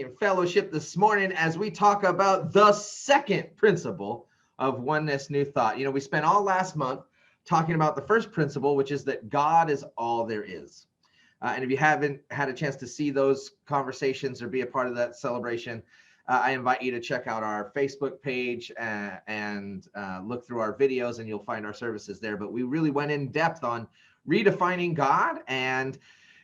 in fellowship this morning as we talk about the second principle of Oneness New Thought. You know, we spent all last month talking about the first principle, which is that God is all there is. And if you haven't had a chance to see those conversations or be a part of that celebration, I invite you to check out our Facebook page and look through our videos, and you'll find our services there. But we really went in depth on redefining God and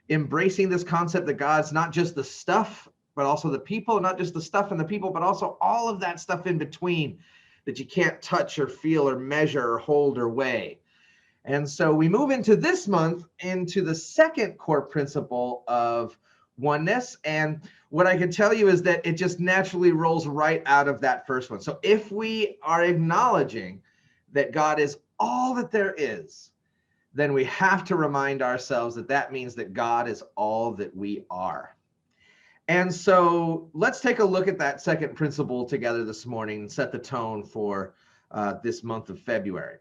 embracing this concept that God's not just the stuff, but also the people, not just the stuff and the people, but also all of that stuff in between that you can't touch or feel or measure or hold or weigh. And so we move into this month into the second core principle of oneness. And what I can tell you is that it just naturally rolls right out of that first one. So if we are acknowledging that God is all that there is, then we have to remind ourselves that that means that God is all that we are. And so let's take a look at that second principle together this morning and set the tone for this month of February.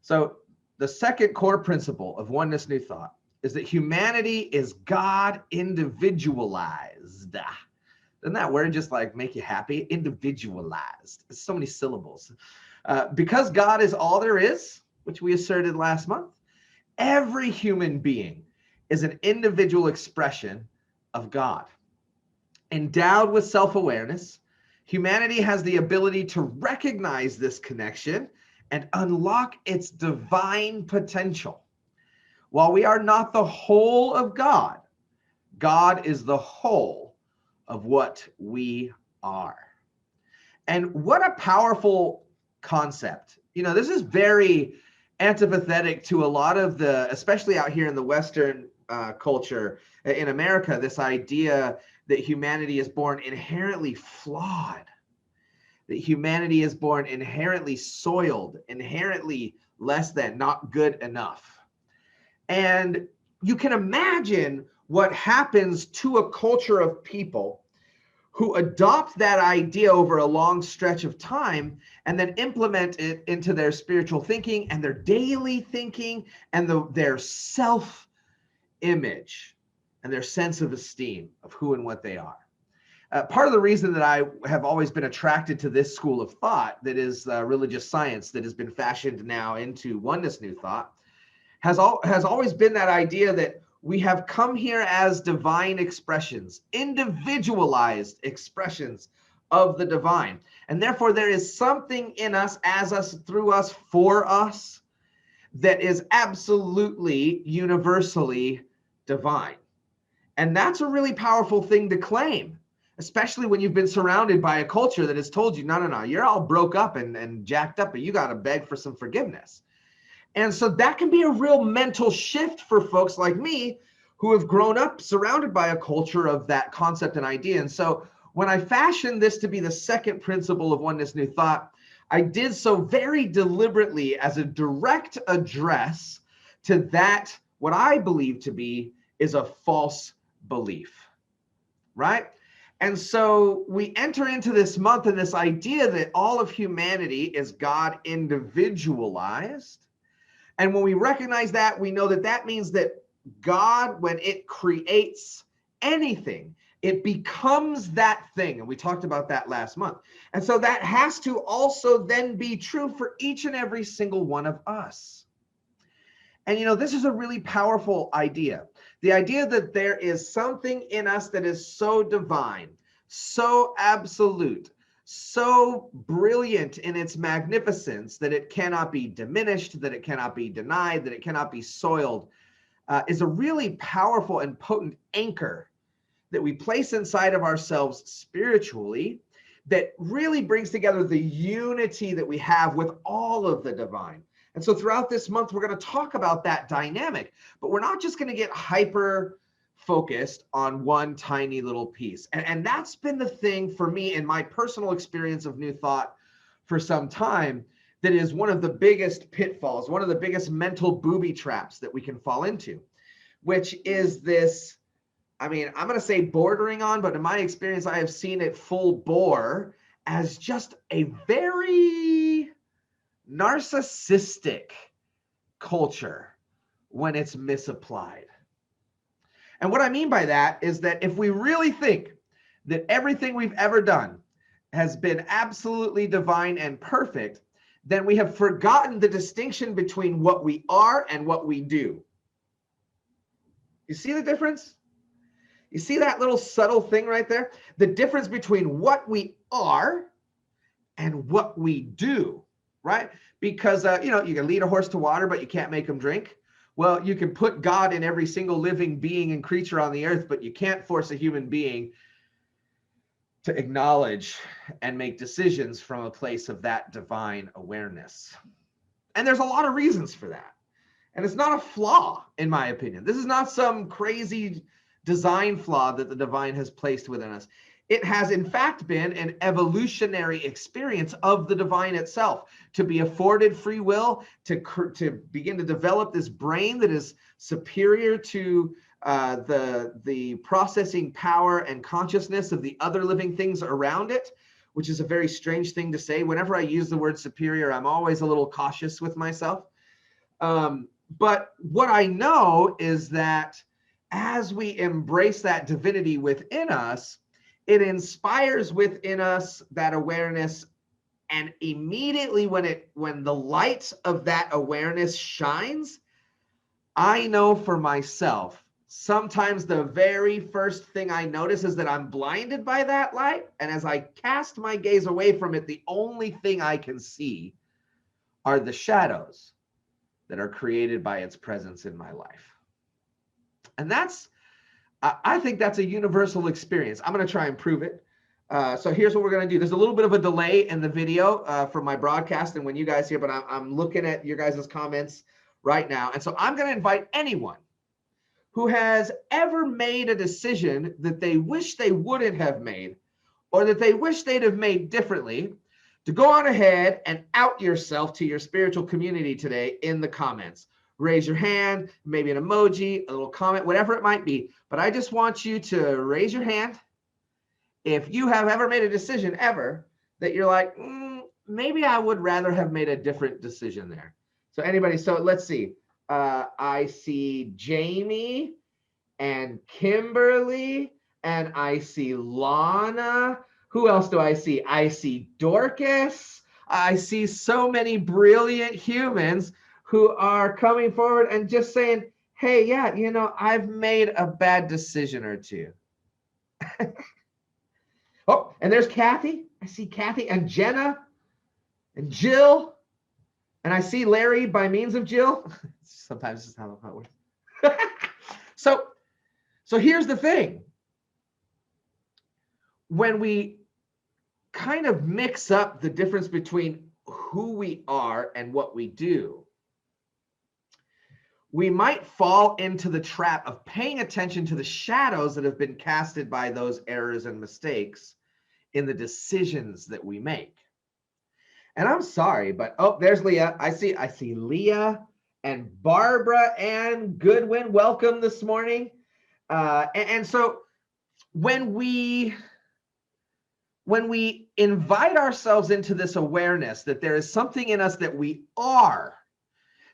So the second core principle of Oneness New Thought is that humanity is God individualized. Doesn't that word just like make you happy? Individualized. It's so many syllables. Because God is all there is, which we asserted last month, every human being is an individual expression of God. Endowed with self-awareness, humanity has the ability to recognize this connection and unlock its divine potential. While we are not the whole of God, God is the whole of what we are. And what a powerful concept. You know, this is very antipathetic to a lot of the, especially out here in the Western culture in America, this idea that humanity is born inherently flawed, that humanity is born inherently soiled, inherently less than, not good enough. And you can imagine what happens to a culture of people who adopt that idea over a long stretch of time and then implement it into their spiritual thinking and their daily thinking and their self-image and their sense of esteem of who and what they are. Part of the reason that I have always been attracted to this school of thought that is religious science that has been fashioned now into Oneness New Thought has always been that idea that we have come here as divine expressions, individualized expressions of the divine. And therefore, there is something in us, as us, through us, for us, that is absolutely universally divine. And that's a really powerful thing to claim, especially when you've been surrounded by a culture that has told you, no, you're all broke up and jacked up, but you got to beg for some forgiveness. And so that can be a real mental shift for folks like me who have grown up surrounded by a culture of that concept and idea. And so when I fashioned this to be the second principle of Oneness New Thought, I did so very deliberately as a direct address to that, what I believe to be is a false belief, right? And so we enter into this month in this idea that all of humanity is God individualized. And when we recognize that, we know that that means that God, when it creates anything, it becomes that thing. And we talked about that last month. And so that has to also then be true for each and every single one of us. And, you know, this is a really powerful idea. The idea that there is something in us that is so divine, so absolute, so brilliant in its magnificence that it cannot be diminished, that it cannot be denied, that it cannot be soiled, is a really powerful and potent anchor that we place inside of ourselves spiritually that really brings together the unity that we have with all of the divine. And so throughout this month, we're going to talk about that dynamic, but we're not just going to get hyper focused on one tiny little piece. And that's been the thing for me in my personal experience of New Thought for some time, that is one of the biggest pitfalls, one of the biggest mental booby traps that we can fall into, which is this, I mean, I'm going to say bordering on, but in my experience, I have seen it full bore as just a very narcissistic culture when it's misapplied. And what I mean by that is that if we really think that everything we've ever done has been absolutely divine and perfect, then we have forgotten the distinction between what we are and what we do. You see the difference? You see that little subtle thing right there? The difference between what we are and what we do, right? Because, you can lead a horse to water, but you can't make him drink. Well, you can put God in every single living being and creature on the earth, but you can't force a human being to acknowledge and make decisions from a place of that divine awareness. And there's a lot of reasons for that. And it's not a flaw, in my opinion. This is not some crazy design flaw that the divine has placed within us. It has, in fact, been an evolutionary experience of the divine itself, to be afforded free will, to begin to develop this brain that is superior to the processing power and consciousness of the other living things around it, which is a very strange thing to say. Whenever I use the word superior, I'm always a little cautious with myself. But what I know is that as we embrace that divinity within us, it inspires within us that awareness. And immediately when the light of that awareness shines, I know for myself, sometimes the very first thing I notice is that I'm blinded by that light. And as I cast my gaze away from it, the only thing I can see are the shadows that are created by its presence in my life. And I think that's a universal experience. I'm going to try and prove it. So here's what we're going to do. There's a little bit of a delay in the video from my broadcast and when you guys hear, but I'm looking at your guys' comments right now. And so I'm going to invite anyone who has ever made a decision that they wish they wouldn't have made, or that they wish they'd have made differently, to go on ahead and out yourself to your spiritual community today in the comments. Raise your hand, maybe an emoji, a little comment, whatever it might be. But I just want you to raise your hand if you have ever made a decision ever that you're like, maybe I would rather have made a different decision there. So anybody, so let's see. I see Jamie and Kimberly, and I see Lana. Who else do I see? I see Dorcas. I see so many brilliant humans who are coming forward and just saying, hey, yeah, I've made a bad decision or two. Oh, and there's Kathy. I see Kathy and Jenna and Jill. And I see Larry by means of Jill. Sometimes this is how it works. So here's the thing. When we kind of mix up the difference between who we are and what we do, we might fall into the trap of paying attention to the shadows that have been casted by those errors and mistakes in the decisions that we make. And I'm sorry, but there's Leah. I see Leah and Barbara and Goodwin. Welcome this morning. And so when we invite ourselves into this awareness that there is something in us that we are,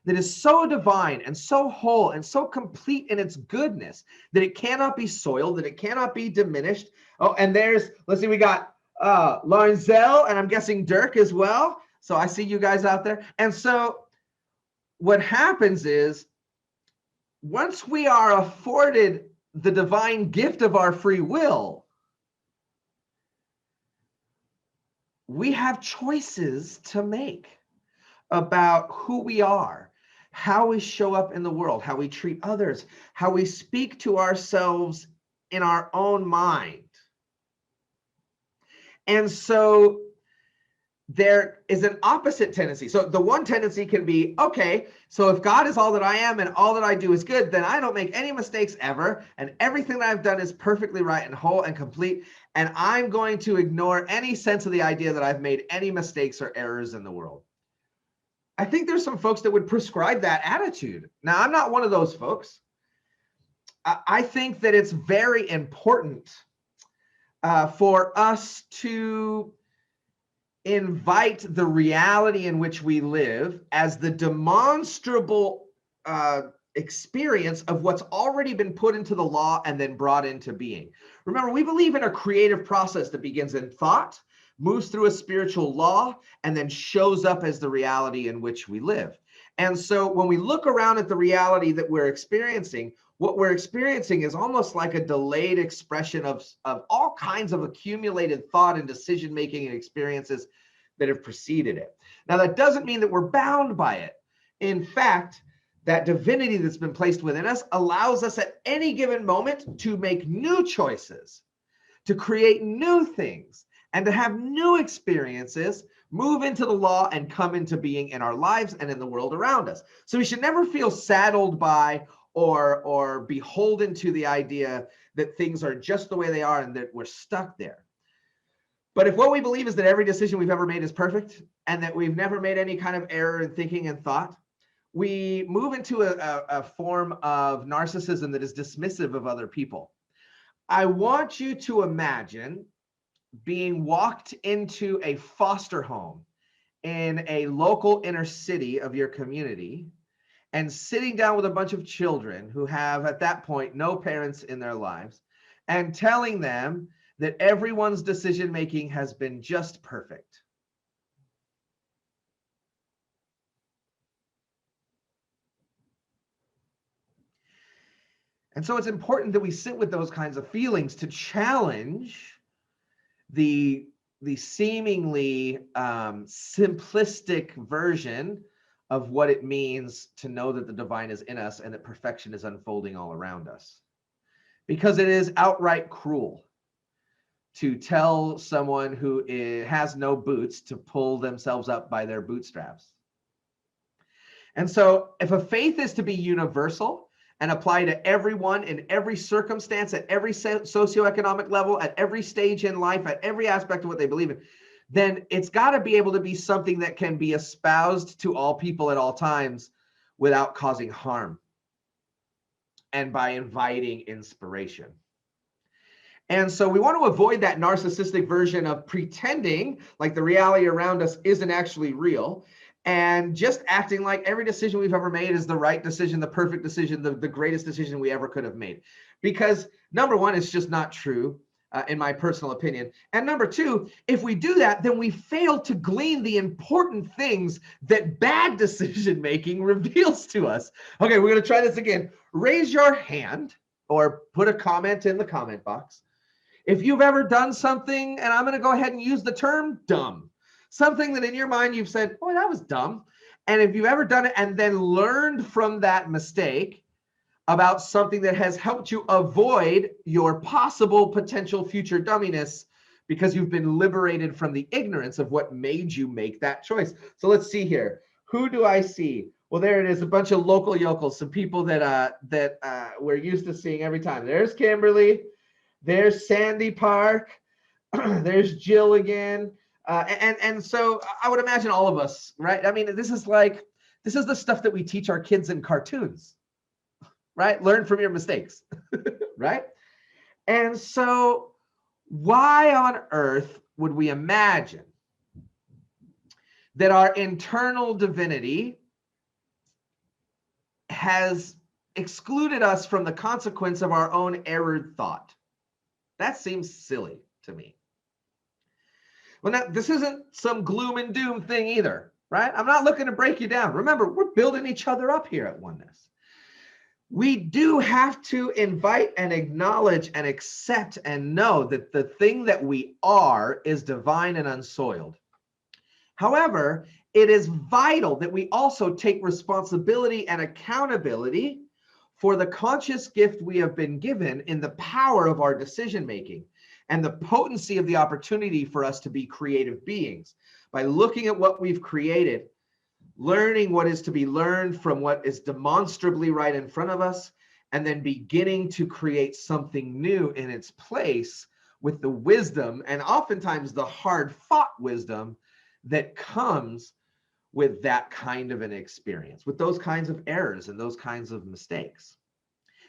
that is so divine and so whole and so complete in its goodness that it cannot be soiled, that it cannot be diminished. Oh, and let's see, we got Larenzel, and I'm guessing Dirk as well. So I see you guys out there. And so what happens is, once we are afforded the divine gift of our free will, we have choices to make about who we are, how we show up in the world, how we treat others, how we speak to ourselves in our own mind. And so there is an opposite tendency. So the one tendency can be, okay, so if God is all that I am and all that I do is good, then I don't make any mistakes ever, and everything that I've done is perfectly right and whole and complete, and I'm going to ignore any sense of the idea that I've made any mistakes or errors in the world. I think there's some folks that would prescribe that attitude. Now, I'm not one of those folks. I think that it's very important for us to invite the reality in which we live as the demonstrable experience of what's already been put into the law and then brought into being. Remember, we believe in a creative process that begins in thought, moves through a spiritual law, and then shows up as the reality in which we live. And so when we look around at the reality that we're experiencing, what we're experiencing is almost like a delayed expression of all kinds of accumulated thought and decision-making and experiences that have preceded it. Now, that doesn't mean that we're bound by it. In fact, that divinity that's been placed within us allows us at any given moment to make new choices, to create new things, and to have new experiences move into the law and come into being in our lives and in the world around us. So we should never feel saddled by or beholden to the idea that things are just the way they are and that we're stuck there. But if what we believe is that every decision we've ever made is perfect and that we've never made any kind of error in thinking and thought, we move into a form of narcissism that is dismissive of other people. I want you to imagine being walked into a foster home in a local inner city of your community and sitting down with a bunch of children who have at that point no parents in their lives and telling them that everyone's decision making has been just perfect. And so it's important that we sit with those kinds of feelings to challenge the seemingly simplistic version of what it means to know that the divine is in us and that perfection is unfolding all around us. Because it is outright cruel to tell someone who has no boots to pull themselves up by their bootstraps. And so if a faith is to be universal and apply to everyone in every circumstance, at every socioeconomic level, at every stage in life, at every aspect of what they believe in, then it's got to be able to be something that can be espoused to all people at all times without causing harm and by inviting inspiration. And so we want to avoid that narcissistic version of pretending like the reality around us isn't actually real and just acting like every decision we've ever made is the right decision, the perfect decision, the greatest decision we ever could have made. Because number one, it's just not true, in my personal opinion. And number two, if we do that, then we fail to glean the important things that bad decision making reveals to us. Okay, we're going to try this again. Raise your hand or put a comment in the comment box if you've ever done something, and I'm going to go ahead and use the term dumb. Something that in your mind you've said, boy, that was dumb. And if you've ever done it and then learned from that mistake about something that has helped you avoid your possible potential future dumminess because you've been liberated from the ignorance of what made you make that choice. So let's see here. Who do I see? Well, there it is, a bunch of local yokels, some people that we're used to seeing every time. There's Kimberly. There's Sandy Park. There's Jill again. And so I would imagine all of us, right? I mean, this is the stuff that we teach our kids in cartoons, right? Learn from your mistakes, right? And so why on earth would we imagine that our internal divinity has excluded us from the consequence of our own errored thought? That seems silly to me. Well, now, this isn't some gloom and doom thing either, right? I'm not looking to break you down. Remember, we're building each other up here at Oneness. We do have to invite and acknowledge and accept and know that the thing that we are is divine and unsoiled. However, it is vital that we also take responsibility and accountability for the conscious gift we have been given in the power of our decision making and the potency of the opportunity for us to be creative beings by looking at what we've created, learning what is to be learned from what is demonstrably right in front of us, and then beginning to create something new in its place with the wisdom and oftentimes the hard-fought wisdom that comes with that kind of an experience, with those kinds of errors and those kinds of mistakes.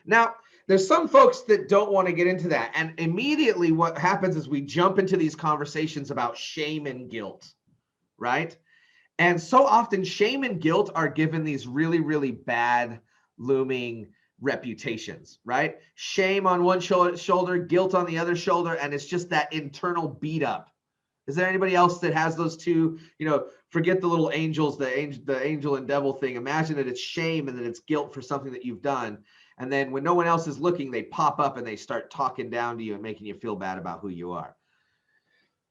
Now, there's some folks that don't want to get into that. And immediately what happens is we jump into these conversations about shame and guilt, right? And so often shame and guilt are given these really, really bad looming reputations, right? Shame on one shoulder, guilt on the other shoulder, and it's just that internal beat up. Is there anybody else that has those two? Forget the little angels, the angel and devil thing. Imagine that it's shame and that it's guilt for something that you've done. And then when no one else is looking, they pop up and they start talking down to you and making you feel bad about who you are.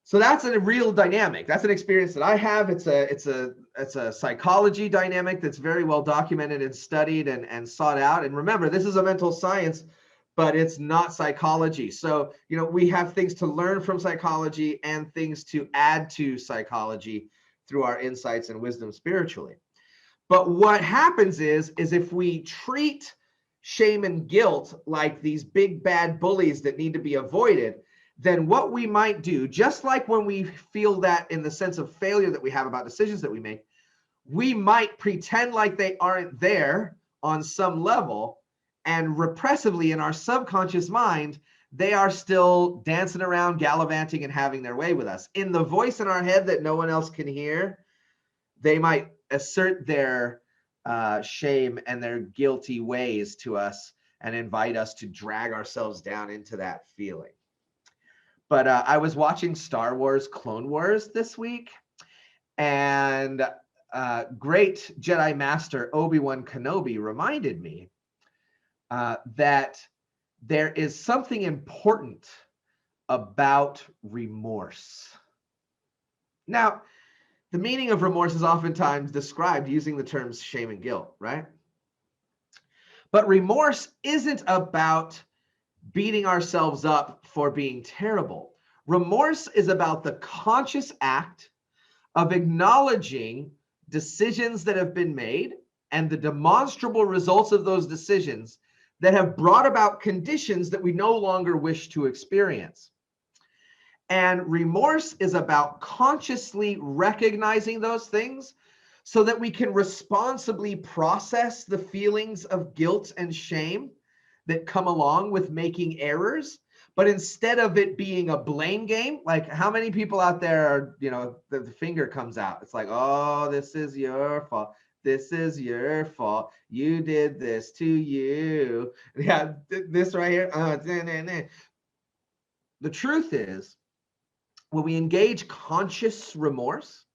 So that's a real dynamic. That's an experience that I have. It's a psychology dynamic that's very well documented and studied and sought out. And remember, this is a mental science, but it's not psychology. So, we have things to learn from psychology and things to add to psychology through our insights and wisdom spiritually. But what happens is if we treat shame and guilt like these big bad bullies that need to be avoided, then what we might do, just like when we feel that in the sense of failure that we have about decisions that we make, we might pretend like they aren't there on some level, and repressively in our subconscious mind, they are still dancing around, gallivanting, and having their way with us. In the voice in our head that no one else can hear, they might assert their shame and their guilty ways to us and invite us to drag ourselves down into that feeling. But I was watching Star Wars Clone Wars this week, and great Jedi Master Obi-Wan Kenobi reminded me that there is something important about remorse. Now, the meaning of remorse is oftentimes described using the terms shame and guilt, right? But remorse isn't about beating ourselves up for being terrible. Remorse is about the conscious act of acknowledging decisions that have been made and the demonstrable results of those decisions that have brought about conditions that we no longer wish to experience. And remorse is about consciously recognizing those things so that we can responsibly process the feelings of guilt and shame that come along with making errors. But instead of it being a blame game, like how many people out there are, the finger comes out. It's like, oh, this is your fault. This is your fault. You did this to you. Yeah, this right here. The truth is, when we engage conscious remorse,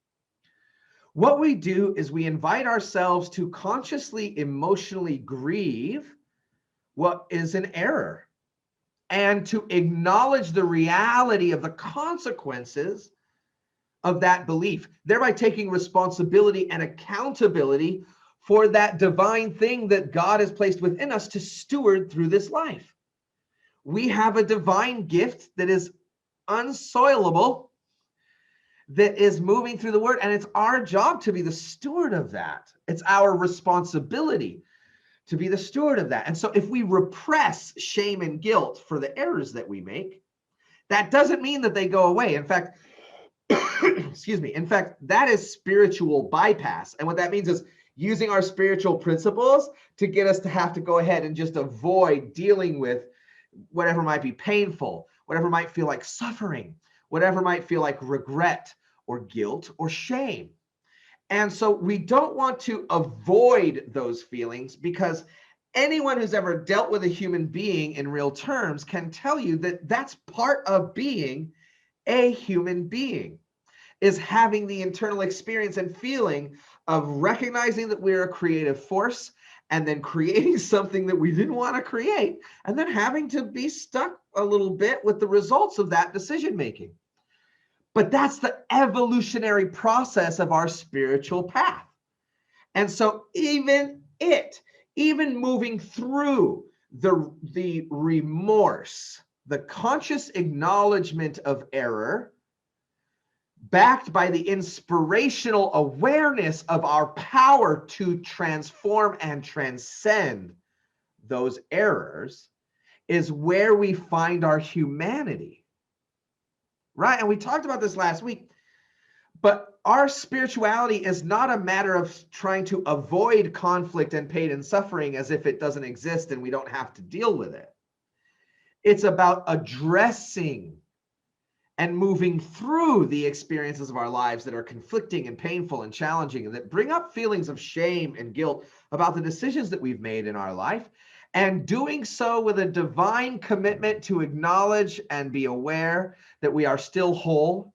what we do is we invite ourselves to consciously, emotionally grieve what is an error and to acknowledge the reality of the consequences of that belief, thereby taking responsibility and accountability for that divine thing that God has placed within us to steward through this life. We have a divine gift that is unsoilable, that is moving through the word, and it's our job to be the steward of that. It's our responsibility to be the steward of that. And so if we repress shame and guilt for the errors that we make, that doesn't mean that they go away. In fact, excuse me. In fact, that is spiritual bypass. And what that means is using our spiritual principles to get us to have to go ahead and just avoid dealing with whatever might be painful, whatever might feel like suffering, whatever might feel like regret or guilt or shame. And so we don't want to avoid those feelings, because anyone who's ever dealt with a human being in real terms can tell you that that's part of being a human being, is having the internal experience and feeling of recognizing that we're a creative force and then creating something that we didn't want to create, and then having to be stuck a little bit with the results of that decision making. But that's the evolutionary process of our spiritual path. And so even moving through the remorse, the conscious acknowledgement of error, backed by the inspirational awareness of our power to transform and transcend those errors, is where we find our humanity. Right? And we talked about this last week, but our spirituality is not a matter of trying to avoid conflict and pain and suffering as if it doesn't exist and we don't have to deal with it. It's about addressing and moving through the experiences of our lives that are conflicting and painful and challenging and that bring up feelings of shame and guilt about the decisions that we've made in our life, and doing so with a divine commitment to acknowledge and be aware that we are still whole,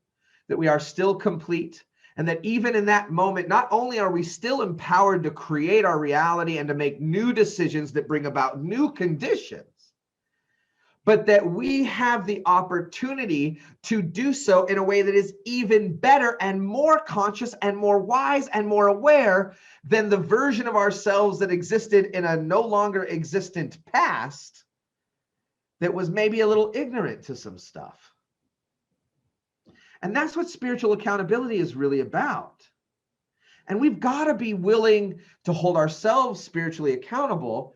that we are still complete, and that even in that moment, not only are we still empowered to create our reality and to make new decisions that bring about new conditions, but that we have the opportunity to do so in a way that is even better and more conscious and more wise and more aware than the version of ourselves that existed in a no longer existent past that was maybe a little ignorant to some stuff. And that's what spiritual accountability is really about. And we've got to be willing to hold ourselves spiritually accountable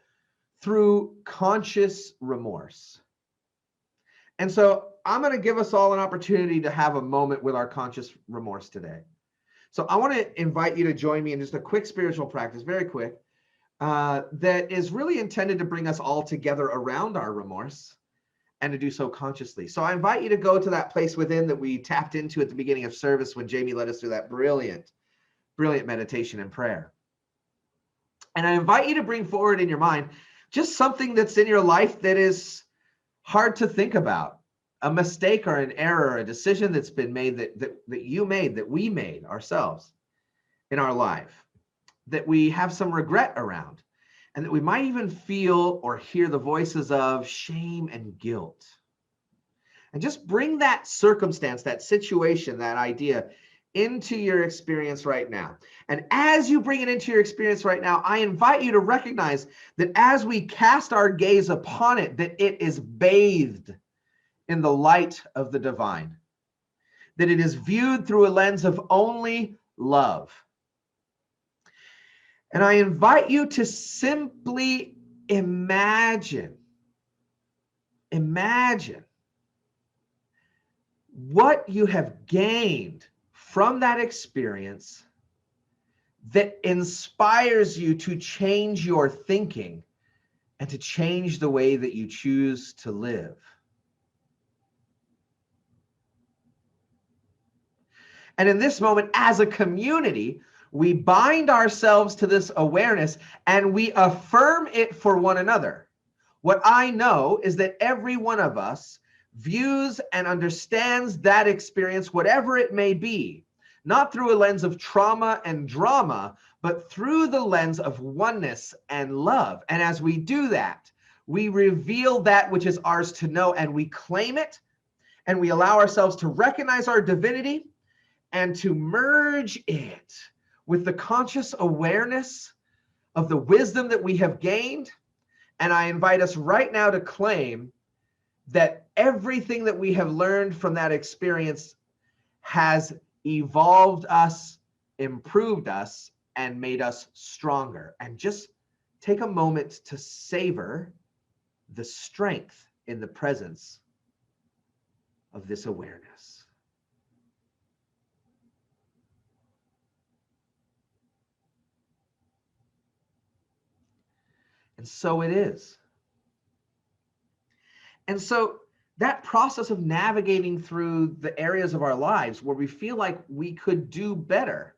through conscious remorse. And so I'm going to give us all an opportunity to have a moment with our conscious remorse today. So I want to invite you to join me in just a quick spiritual practice, very quick, that is really intended to bring us all together around our remorse and to do so consciously. So I invite you to go to that place within that we tapped into at the beginning of service when Jamie led us through that brilliant meditation and prayer. And I invite you to bring forward in your mind just something that's in your life that is hard to think about, a mistake or an error, a decision that's been made that you made, that we made ourselves in our life, that we have some regret around, and that we might even feel or hear the voices of shame and guilt. And just bring that circumstance, that situation, that idea into your experience right now. And as you bring it into your experience right now, I invite you to recognize that as we cast our gaze upon it, that it is bathed in the light of the divine, that it is viewed through a lens of only love. And I invite you to simply imagine what you have gained from that experience that inspires you to change your thinking and to change the way that you choose to live. And in this moment, as a community, we bind ourselves to this awareness and we affirm it for one another. What I know is that every one of us views and understands that experience, whatever it may be, not through a lens of trauma and drama, but through the lens of oneness and love. And as we do that, we reveal that which is ours to know, and we claim it, and we allow ourselves to recognize our divinity and to merge it with the conscious awareness of the wisdom that we have gained. And I invite us right now to claim that everything that we have learned from that experience has evolved us, improved us, and made us stronger. And just take a moment to savor the strength in the presence of this awareness. And so it is. And so that process of navigating through the areas of our lives where we feel like we could do better,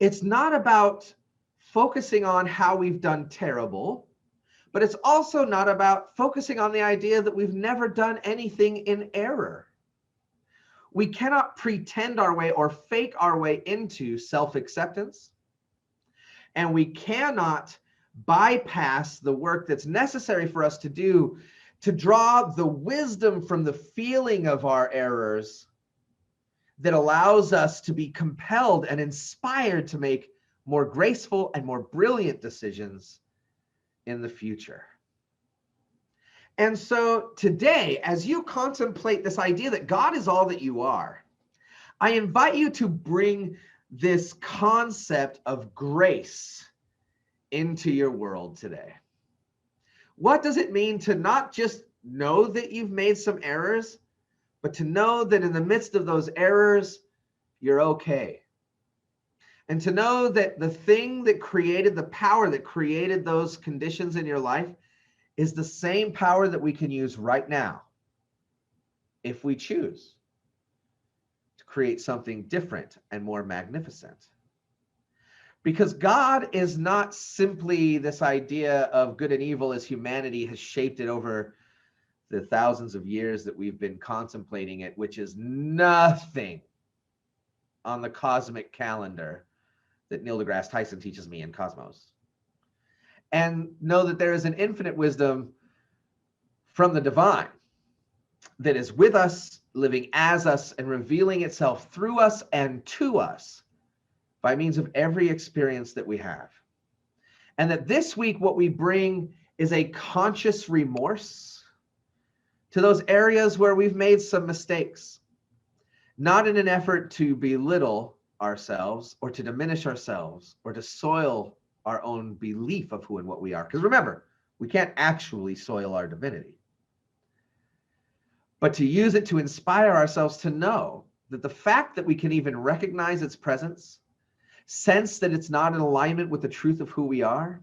it's not about focusing on how we've done terrible, but it's also not about focusing on the idea that we've never done anything in error. We cannot pretend our way or fake our way into self-acceptance, and we cannot bypass the work that's necessary for us to do to draw the wisdom from the feeling of our errors that allows us to be compelled and inspired to make more graceful and more brilliant decisions in the future. And so today, as you contemplate this idea that God is all that you are, I invite you to bring this concept of grace into your world today. What does it mean to not just know that you've made some errors, but to know that in the midst of those errors, you're okay? And to know that the thing that created, the power that created those conditions in your life is the same power that we can use right now, if we choose. create something different and more magnificent. Because God is not simply this idea of good and evil as humanity has shaped it over the thousands of years that we've been contemplating it, which is nothing on the cosmic calendar that Neil deGrasse Tyson teaches me in Cosmos. And know that there is an infinite wisdom from the divine that is with us, living as us, and revealing itself through us and to us by means of every experience that we have. And that this week, what we bring is a conscious remorse to those areas where we've made some mistakes, not in an effort to belittle ourselves or to diminish ourselves or to soil our own belief of who and what we are. Because remember, we can't actually soil our divinity, but to use it to inspire ourselves to know that the fact that we can even recognize its presence, sense that it's not in alignment with the truth of who we are,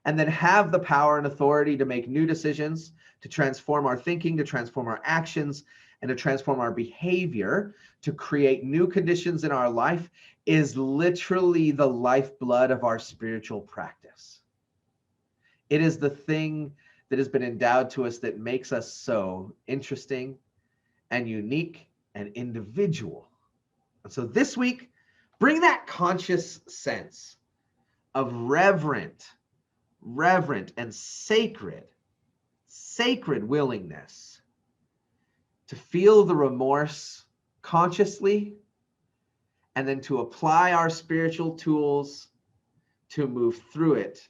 and then have the power and authority to make new decisions, to transform our thinking, to transform our actions, and to transform our behavior, to create new conditions in our life, is literally the lifeblood of our spiritual practice. It is the thing that has been endowed to us that makes us so interesting and unique and individual. And so this week, bring that conscious sense of reverent and sacred willingness to feel the remorse consciously, and then to apply our spiritual tools to move through it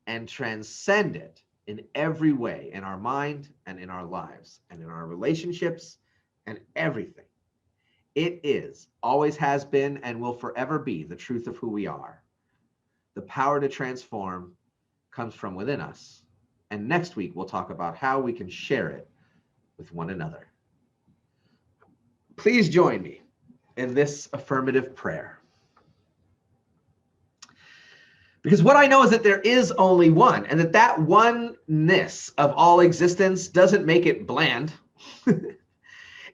and transcend it in every way, in our mind and in our lives and in our relationships and everything. It is, always has been, and will forever be the truth of who we are. The power to transform comes from within us. And next week, we'll talk about how we can share it with one another. Please join me in this affirmative prayer. Because what I know is that there is only one, and that oneness of all existence doesn't make it bland.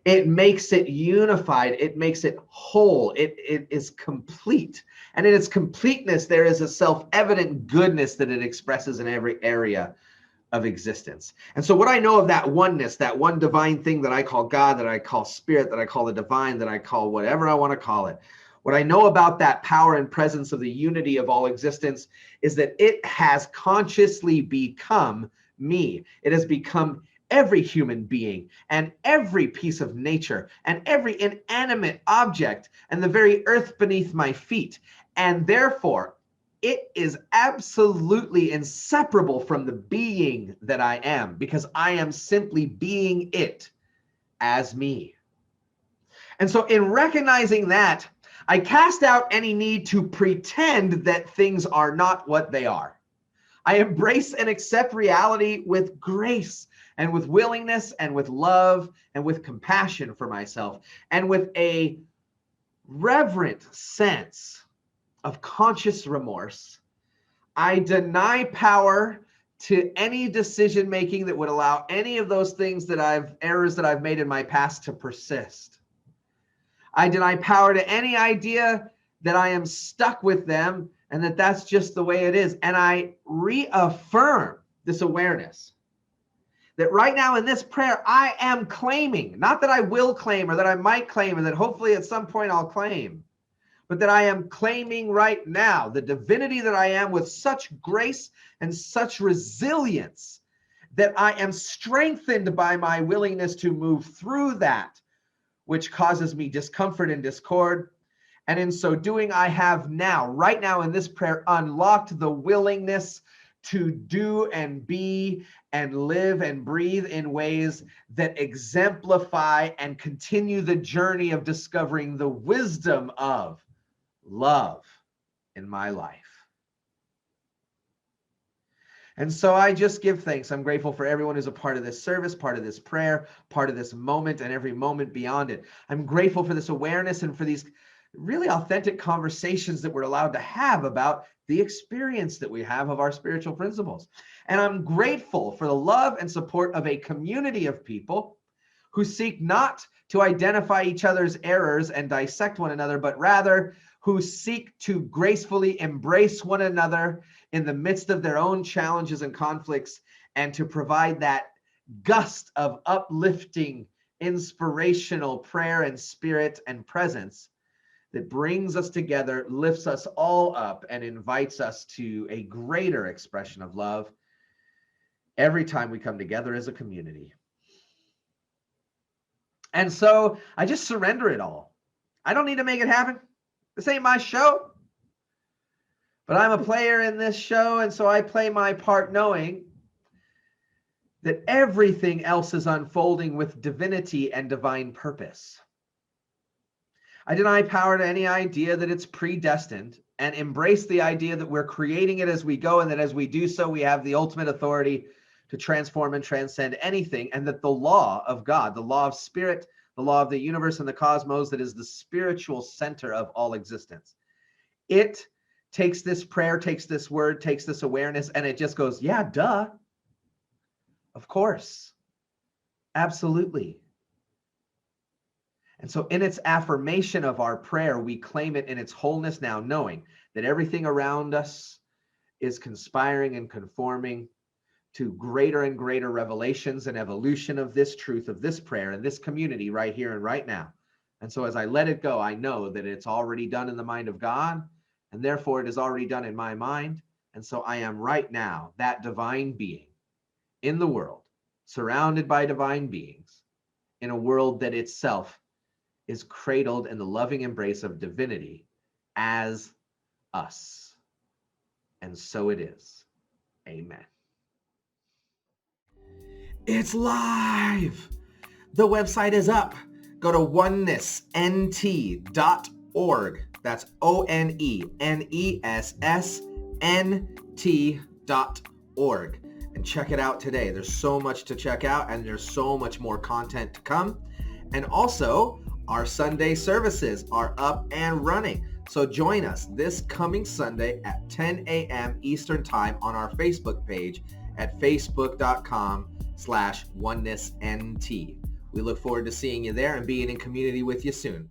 It makes it unified. It makes it whole. It is complete. And in its completeness, there is a self-evident goodness that it expresses in every area of existence. And so what I know of that oneness, that one divine thing that I call God, that I call spirit, that I call the divine, that I call whatever I want to call it, what I know about that power and presence of the unity of all existence is that it has consciously become me. It has become every human being and every piece of nature and every inanimate object and the very earth beneath my feet. And therefore, it is absolutely inseparable from the being that I am, because I am simply being it as me. And so in recognizing that, I cast out any need to pretend that things are not what they are. I embrace and accept reality with grace and with willingness and with love and with compassion for myself and with a reverent sense of conscious remorse. I deny power to any decision making that would allow any of those things errors that I've made in my past to persist. I deny power to any idea that I am stuck with them and that that's just the way it is. And I reaffirm this awareness that right now in this prayer, I am claiming, not that I will claim or that I might claim or that hopefully at some point I'll claim, but that I am claiming right now the divinity that I am with such grace and such resilience that I am strengthened by my willingness to move through that which causes me discomfort and discord. And in so doing, I have now, right now in this prayer, unlocked the willingness to do and be and live and breathe in ways that exemplify and continue the journey of discovering the wisdom of love in my life. And so I just give thanks. I'm grateful for everyone who's a part of this service, part of this prayer, part of this moment, and every moment beyond it. I'm grateful for this awareness and for these really authentic conversations that we're allowed to have about the experience that we have of our spiritual principles. And I'm grateful for the love and support of a community of people who seek not to identify each other's errors and dissect one another, but rather who seek to gracefully embrace one another in the midst of their own challenges and conflicts, and to provide that gust of uplifting, inspirational prayer and spirit and presence that brings us together, lifts us all up, and invites us to a greater expression of love every time we come together as a community. And so I just surrender it all. I don't need to make it happen. This ain't my show. But I'm a player in this show, and so I play my part knowing that everything else is unfolding with divinity and divine purpose. I deny power to any idea that it's predestined and embrace the idea that we're creating it as we go, and that as we do so, we have the ultimate authority to transform and transcend anything, and that the law of God, the law of spirit, the law of the universe and the cosmos, that is the spiritual center of all existence, it takes this prayer, takes this word, takes this awareness, and it just goes, yeah, duh. Of course. Absolutely. And so in its affirmation of our prayer, we claim it in its wholeness now, knowing that everything around us is conspiring and conforming to greater and greater revelations and evolution of this truth, of this prayer, and this community right here and right now. And so as I let it go, I know that it's already done in the mind of God, and therefore it is already done in my mind. And so I am right now that divine being in the world, surrounded by divine beings, in a world that itself is cradled in the loving embrace of divinity as us. And so it is. Amen. It's live. The website is up. Go to OnenessNT.org. That's OnenessNT.org. And check it out today. There's so much to check out, and there's so much more content to come. And also, our Sunday services are up and running. So join us this coming Sunday at 10 a.m. Eastern Time on our Facebook page at facebook.com/OnenessNT. We look forward to seeing you there and being in community with you soon.